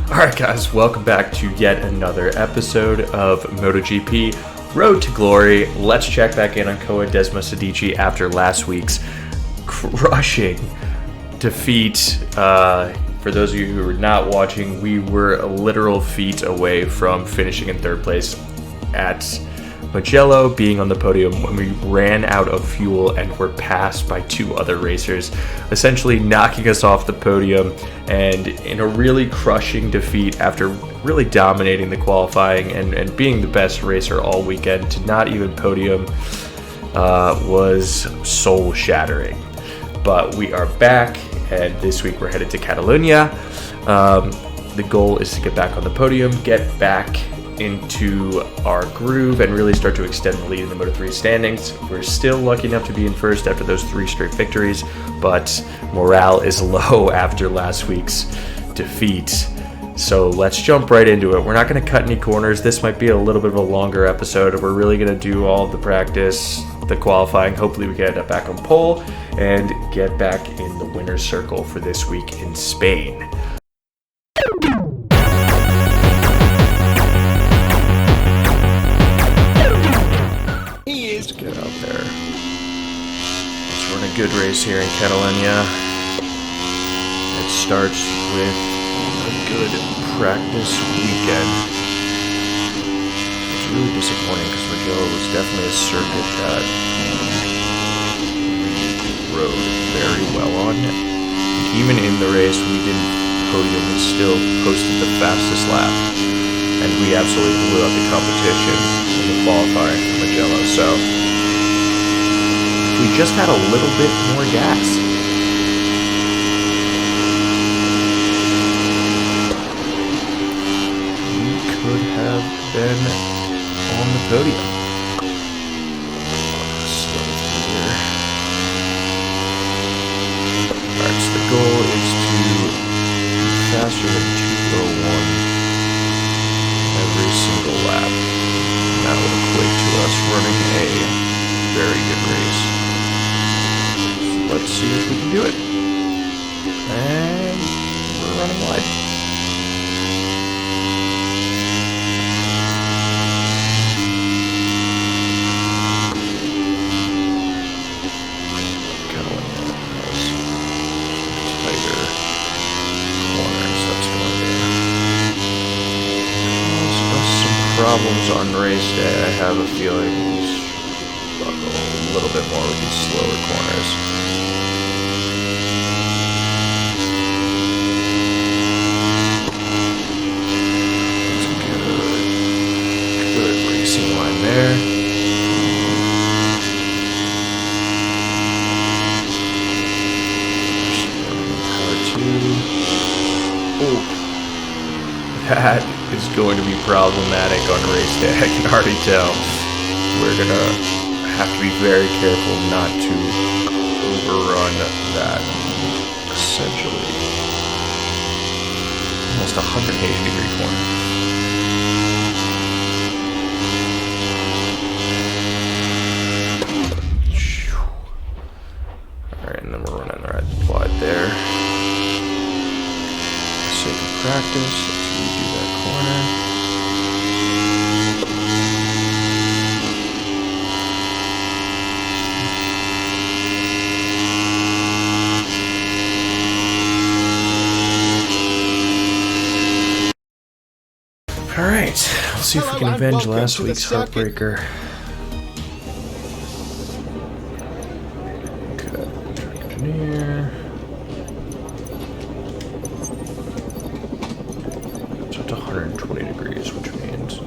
Alright guys, welcome back to yet another episode of MotoGP Road to Glory. Let's check back in on Koa Desmosedici after last week's crushing defeat. For those of you who are not watching, we were literal feet away from finishing in third place at Mugello, being on the podium when we ran out of fuel and were passed by two other racers, essentially knocking us off the podium. And in a really crushing defeat after really dominating the qualifying and being the best racer all weekend, to not even podium was soul shattering. But we are back, and this week we're headed to Catalunya. The goal is to get back on the podium, get back into our groove, and really start to extend the lead in the Moto3 standings. We're still lucky enough to be in first after those 3 straight victories, but morale is low after last week's defeat. So let's jump right into it. We're not going to cut any corners. This might be a little bit of a longer episode. We're really going to do all the practice, the qualifying. Hopefully we get back on pole and get back in the winner's circle for this week in Spain. Get out there. Let's run a good race here in Catalunya. It starts with a good practice weekend. It's really disappointing because Mugello was definitely a circuit that we rode very well on. Even in the race, we didn't podium, we still posted the fastest lap. And we absolutely blew up the competition in the qualifying for Mugello. So we just had a little bit more gas. We could have been on the podium. Still here. Alright, so the goal is to be faster than 2:01 every single lap. And that would equate to us running a very good race. Let's see if we can do it. And we're running wide. Catalunya has tighter corners. That's going to cause us some problems on race day. I have a feeling we struggle a little bit more with these slower corners. Line there. Power 2. Oh, that is going to be problematic on race day. I can already tell. We're gonna have to be very careful not to overrun that. Essentially, almost 180-degree corner. There. Sake of practice, let's redo that corner. Alright, let's see if we can avenge last week's heartbreaker. Good engineer. 120 degrees, which means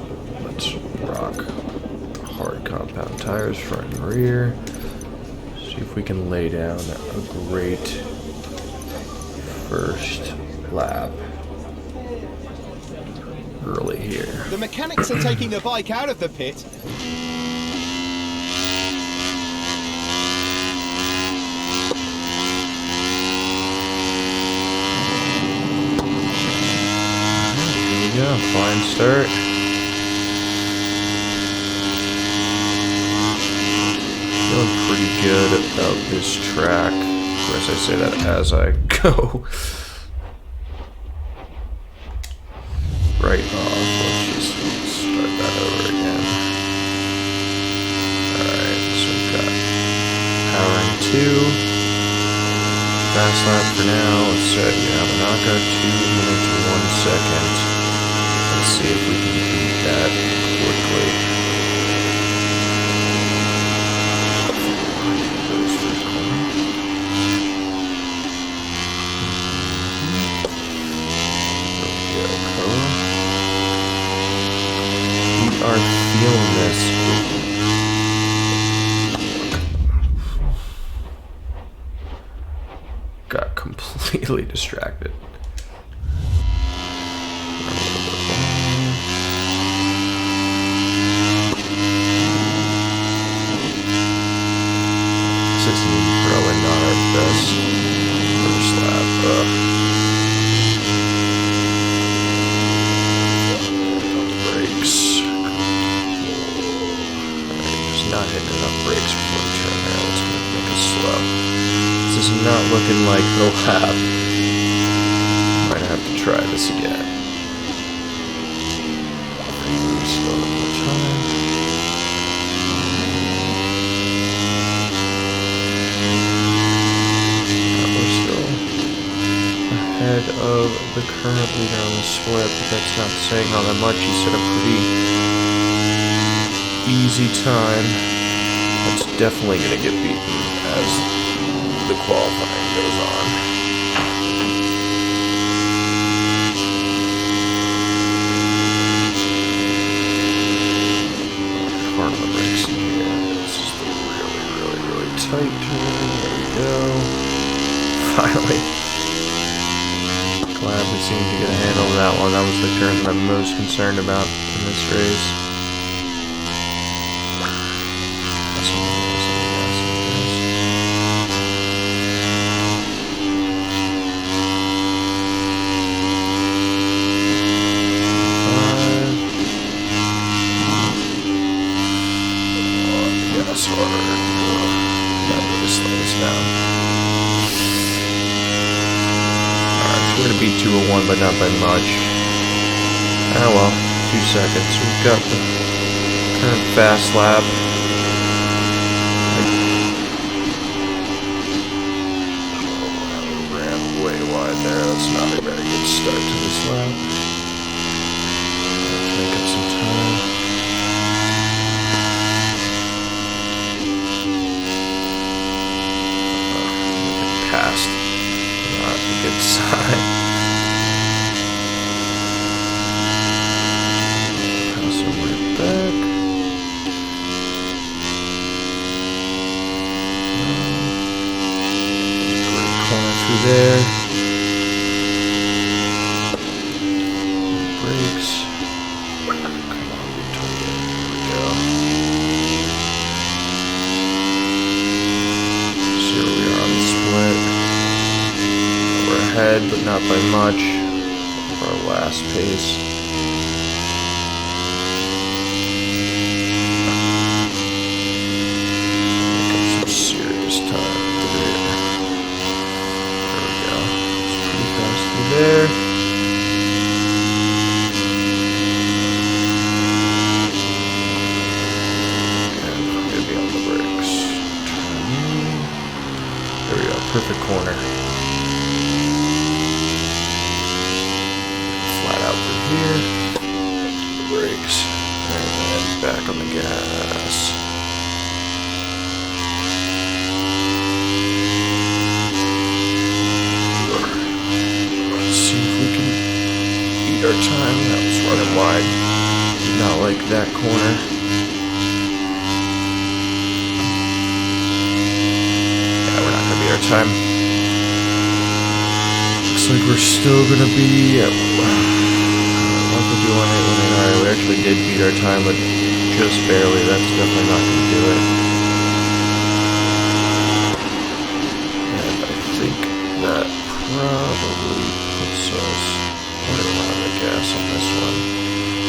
let's rock hard compound tires front and rear. See if we can lay down a great first lap early here. The mechanics are taking the bike out of the pit. Yeah, fine start. Feeling pretty good about this track. Of course, I say that as I go. right off. Let's just start that over again. Alright, so we've got power in 2. Fast lap for now. Let's set Yamanaka 2 minutes and 1 second. Let's see if we can beat that quickly. We are feeling this. Got completely distracted. This is probably not our best first lap. On the brakes. Alright, just not hitting enough brakes before the turn there. Let's make us slow. This is not looking like the lap. Might have to try this again. Slow one more time. We're still ahead of the current leader on the split, but that's not saying all that much. He set a pretty easy time. That's definitely going to get beaten as the qualifying goes on. Hard on the brakes in here. This is the really tight turn. There we go. Finally. Glad we seemed to get a handle on that one. That was the turn that I'm most concerned about in this race. Beat 201, but not by much. Oh well, 2 seconds. We've got the current fast lap. Ran way wide there. That's not a very good start to this lap. Let's make up some time. Getting past. Not a good sign. Back. Corner through there. Brakes. Come on, Victoria. There we go. So here we are on the split. We're ahead, but not by much. Our last pace. There. And I'm going to be on the brakes. There we go, perfect corner. Flat out through here. Brakes. And then back on the gas. Our time, that was running wide. Did not like that corner. Yeah, we're not gonna beat our time. Looks like we're still gonna be at 1:51.818. Alright, we actually did beat our time, but just barely. That's definitely not gonna do it. And I think that probably puts us gas on this one.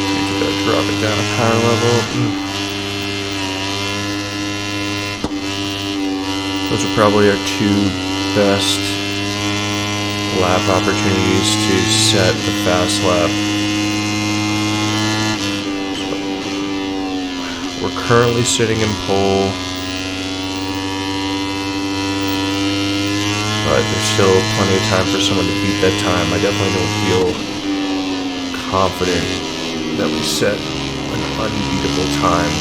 Need to drop it down a power level. Those are probably our 2 best lap opportunities to set the fast lap We're currently sitting in pole, but there's still plenty of time for someone to beat that time. I definitely don't feel confident that we set an unbeatable time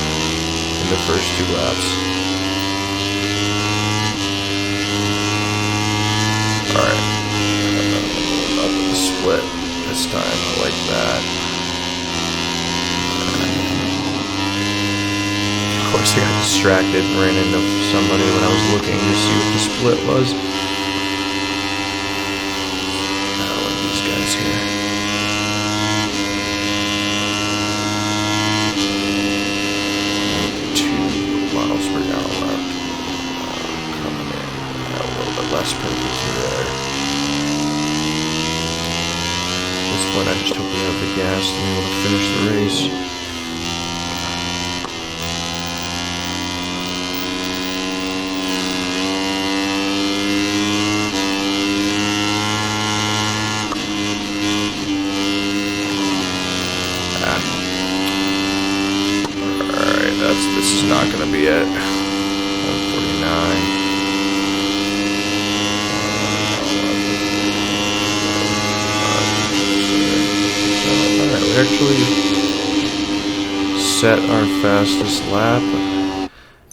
in the first 2 laps. Alright, up with the split this time. I like that. Of course, I got distracted and ran into somebody when I was looking to see what the split was. I like these guys here. 2 miles per gallon coming in. A little bit less perfect there. At this point, I just hope we have the gas to be able to finish the race. This is not going to be it. 149. Alright, we actually set our fastest lap,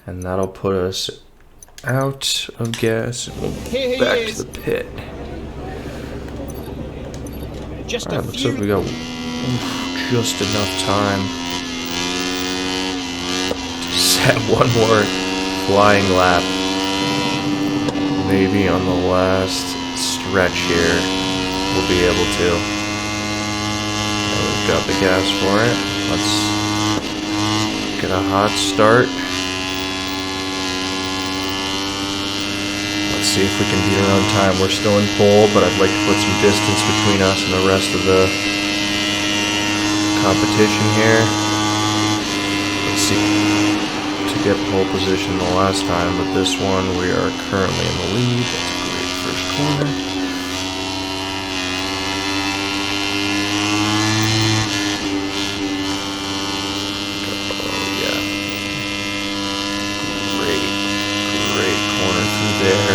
and that'll put us out of gas and we'll back to the pit. Alright, looks like we got just enough time. Set one more flying lap, maybe on the last stretch here we'll be able to. And we've got the gas for it. Let's get a hot start. Let's see if we can beat our own time. We're still in pole, but I'd like to put some distance between us and the rest of the competition here. Let's see. Get pole position the last time, but this one we are currently in the lead. That's a great first corner. Oh yeah, great corner through there.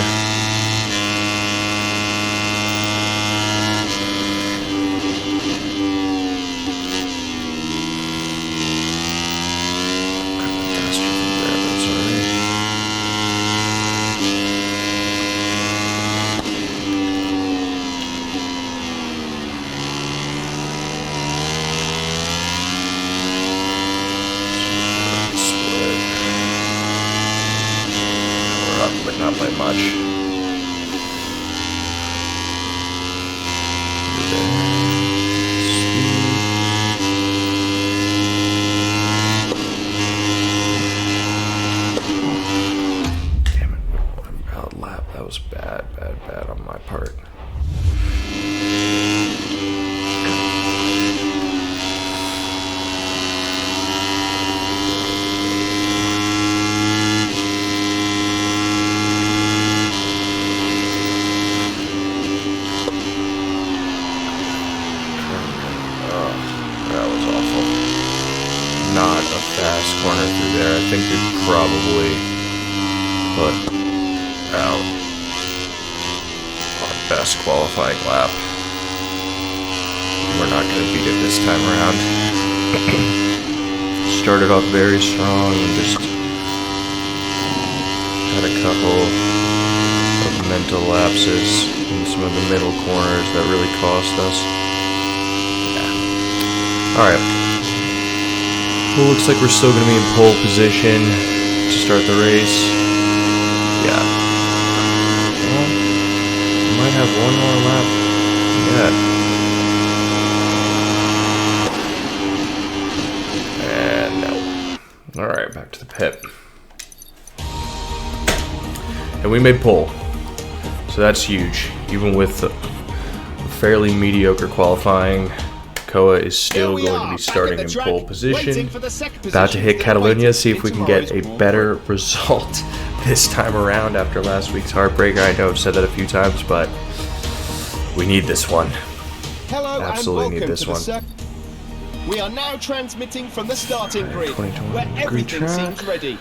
But not by much. Damn it. I'm out lap. That was bad on my part. Not a fast corner through there. I think we'd probably put out our best qualifying lap. We're not going to beat it this time around. Started off very strong and just had a couple of mental lapses in some of the middle corners that really cost us. Yeah. Alright. Well, looks like we're still going to be in pole position to start the race. Yeah. Well, we might have one more lap yet. And no. Alright, back to the pit. And we made pole. So that's huge. Even with a fairly mediocre qualifying, Koa is still going to be starting in pole position. About to hit Catalunya, see if we can get a better result this time around after last week's heartbreaker. I know I've said that a few times, but we need this one. Absolutely need this one. We are now transmitting from the starting grid, 2021 where grid everything track. seems ready.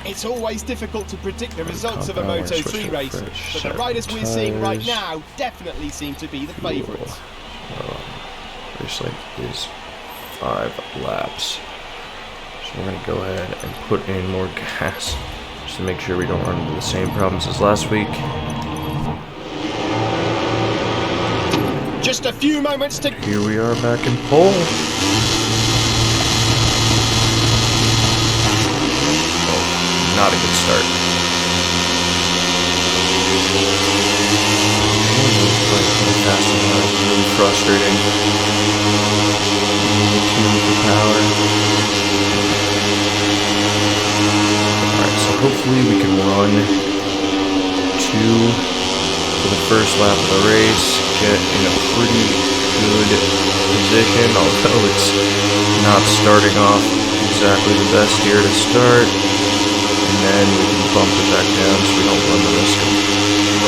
It's always difficult to predict the results of a Compound, Moto switch 3 to race, fresh but the set riders we're seeing right tires. now definitely seem to be the favourites. Race like is 5 laps. So we're going to go ahead and put in more gas just to make sure we don't run into the same problems as last week. Just a few moments to... Here we are back in pole. Oh, not a good start. Really frustrating. Tune for power. Alright, so hopefully we can run 2 for the first lap of the race, get in a pretty good position, although it's not starting off exactly the best here to start, and then we can bump it back down so we don't run the risk of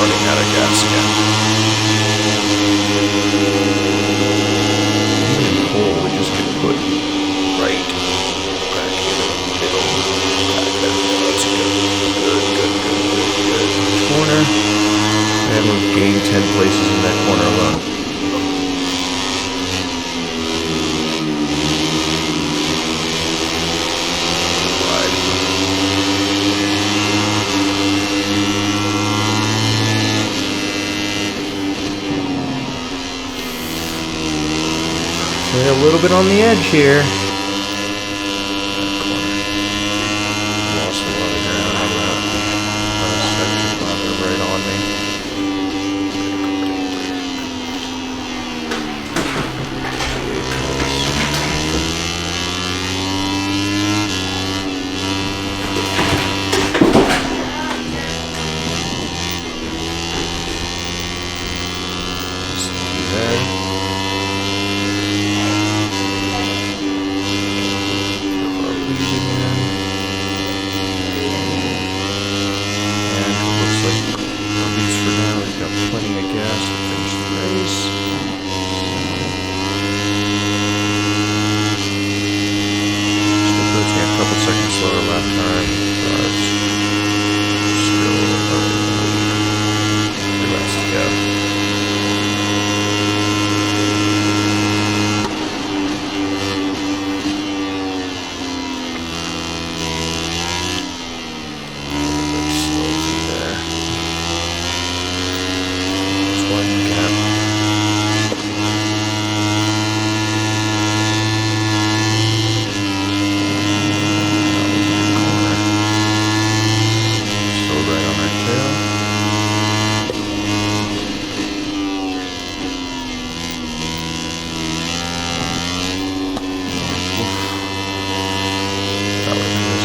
running out of gas again. In pole, we just get put right back in the middle. That's good. Corner. And we've gained 10 places in that corner alone. Okay, a little bit on the edge here. Lost a lot of ground on that. Section they're right on me.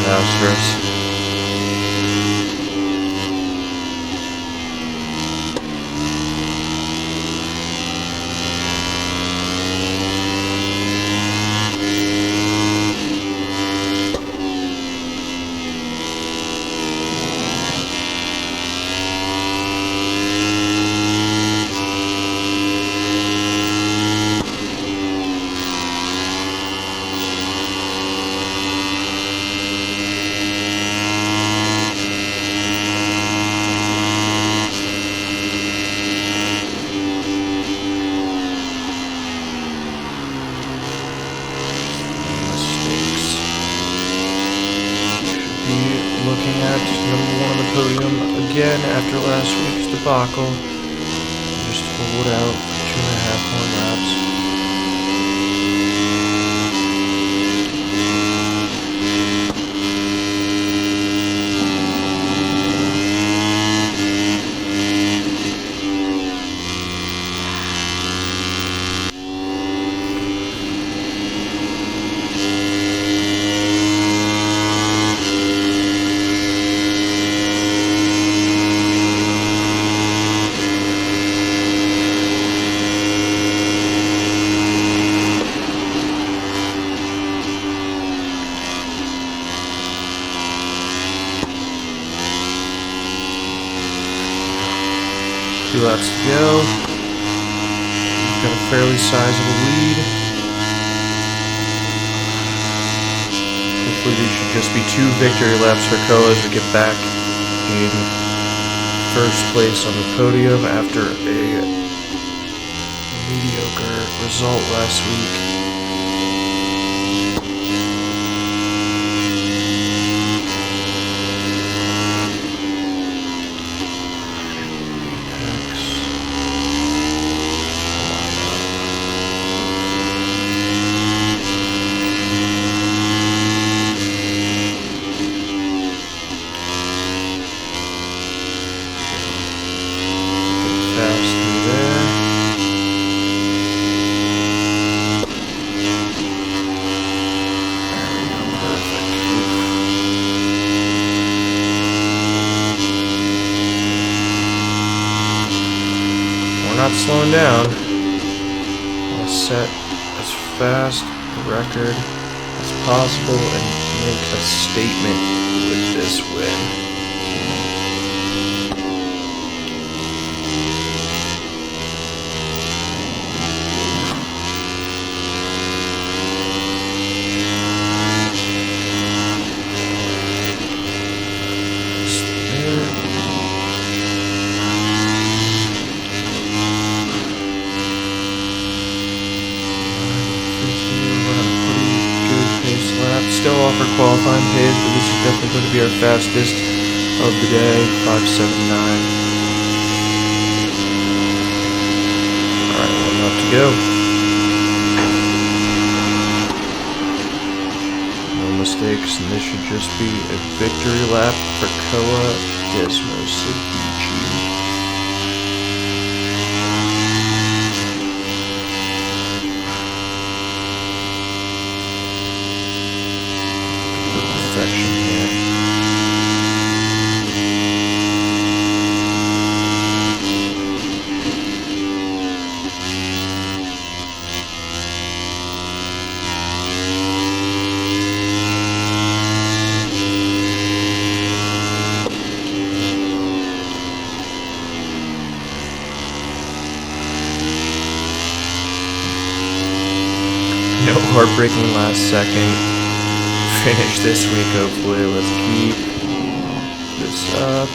disastrous. Looking at number 1 on the podium again after last week's debacle. Just hold out 2.5 more laps. Two laps to go. We've got a fairly sizable lead. should just be 2 victory laps for Koa as we get back in first place on the podium after a mediocre result last week. Not slowing down. I'll set as fast a record as possible and make a statement with this win. Still offer qualifying pace, but this is definitely going to be our fastest of the day, 5.79. Alright, 1 lap to go. No mistakes, and this should just be a victory lap for Koa Desmos. No heartbreaking last second finish this week, hopefully. Let's keep this up.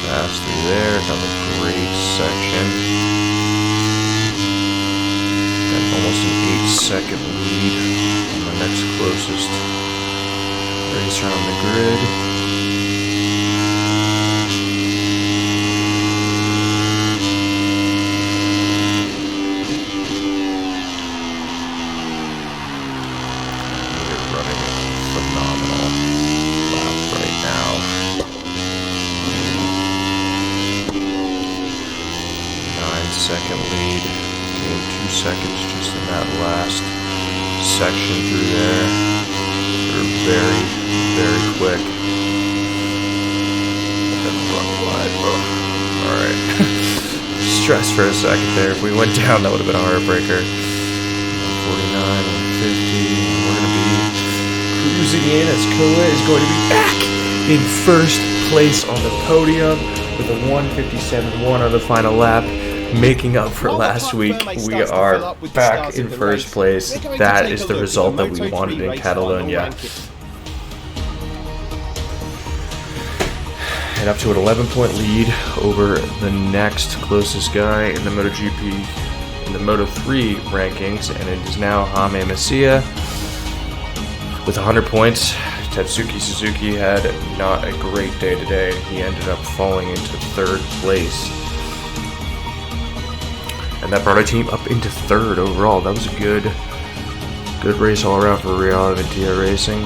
Fast through there. Another great section. Got almost an 8-second lead on the next closest racer on the grid. Second lead, gained 2 seconds just in that last section through there. They're very, very quick. Alright. Stress for a second there. If we went down, that would have been a heartbreaker. 149, 150. We're going to be cruising in as Koa is going to be back in first place on the podium with a 157.1 on the final lap. Making up for last week, we are back in first place. That is the result that we wanted in Catalunya. And up to an 11-point lead over the next closest guy in the MotoGP, in the Moto3 rankings, and it is now Jaime Masia with 100 points. Tatsuki Suzuki had not a great day today. He ended up falling into 3rd place. And that brought our team up into 3rd overall. That was a good race all around for Real Aventura Racing.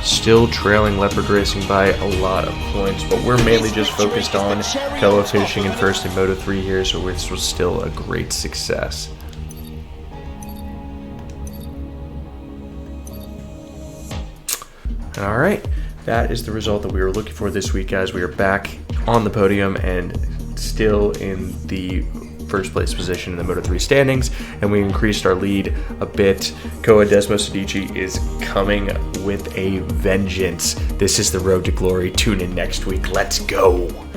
Still trailing Leopard Racing by a lot of points, but we're mainly just focused on Koa finishing in first in Moto3 here, so this was still a great success. Alright, that is the result that we were looking for this week, guys. We are back on the podium and still in the first place position in the Moto3 standings, and we increased our lead a bit. Koa Desmos is coming with a vengeance. This is the road to glory. Tune in next week. Let's go.